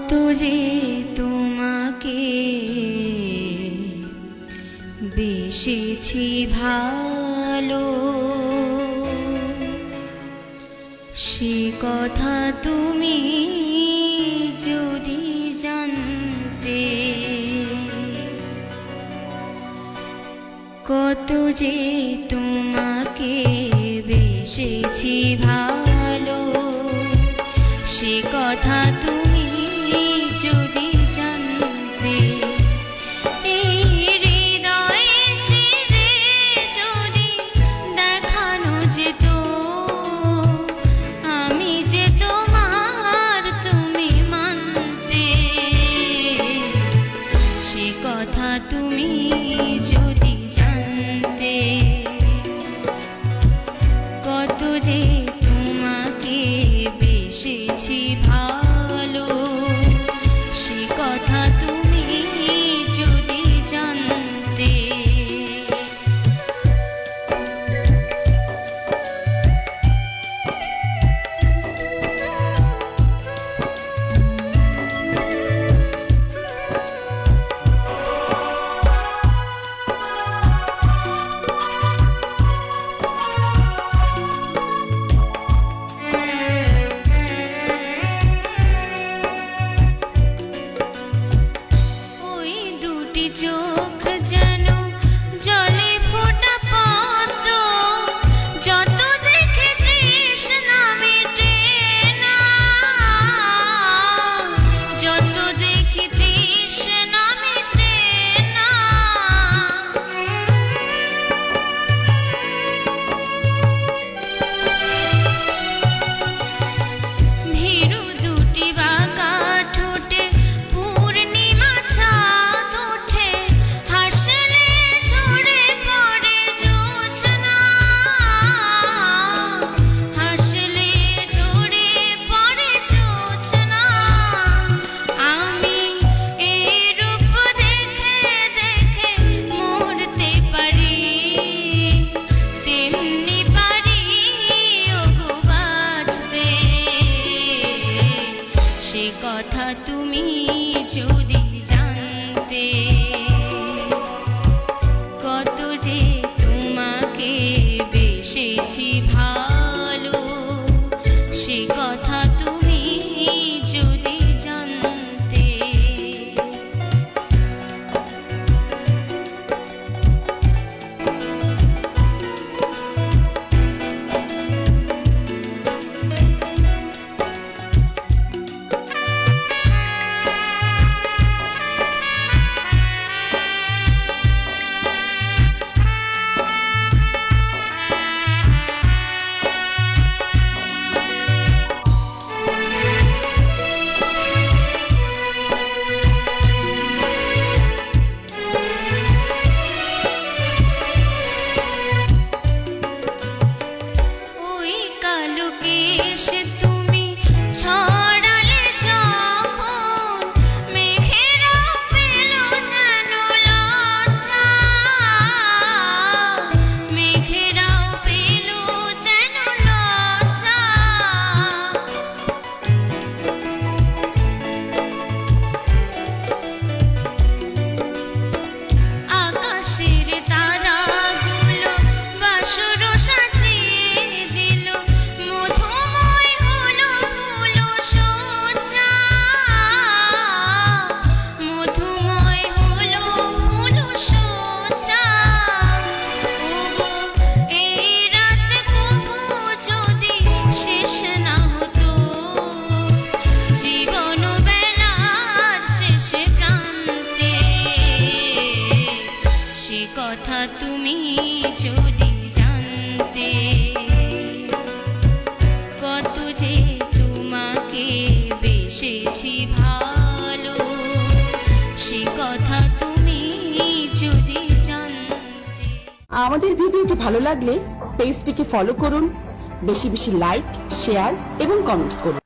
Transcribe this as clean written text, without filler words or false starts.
কত যে তোমাকে বেসেছি ভালো, সে কথা তুমি যদি জানতে। কত যে তোমাকে বেসেছি ভালো, সে কথা তুমি যদি জানতে। এই হৃদয়ে চিরে যদি দেখানো যেত আমি যে তোমার, তুমি মানতে। সে কথা তুমি যদি জানতে। কত যে তোমাকে বেসেছি ভালো, সে কথা তুমি যদি জানতে। চোখ যেন জলে ফোটা পদ্ম, যত দেখে তৃষ্ণা মেটে না, যত দেখি তৃষ্ণা মেটে না। ভীরু দুটি বাঁকা ঠোঁটে পূর্ণিমা চাঁদ ওঠে, হাসলে ঝরে পড়ে জোছনা, হাসলে ঝরে পড়ে জোছনা। আমি এই রূপ দেখে দেখে মরতে পারি, তেমনি পারি ওগো বাঁচতে। সে কথা তুমি যদি জানতে। কত যে তোমাকে বেসেছি ভালো, সে কথা তুমি যদি জানতে। ওই কালো কেশ তুমি ছড়ালে যখন, মেঘেরা পেল যেন লজ্জা, মেঘেরাও পেল যেন লজ্জা। আকাশের তারাগুলো বাসর সাজিয়ে দিল, মধুময় হলো ফুল সজ্জা, মধুময় হলো ফুল সজ্জা। ওগো এই রাত কভু যদি শেষ না হতো, জীবন বেলার শেষে প্রান্তে। সে কথা তুমি যদি জানতে। কত যে তোমাকে বেসেছি ভালো, সে কথা তুমি যদি জানতে। আমাদের ভিডিওটি ভালো লাগলে পেজটিকে ফলো করুন, বেশি বেশি লাইক, শেয়ার এবং কমেন্ট করুন।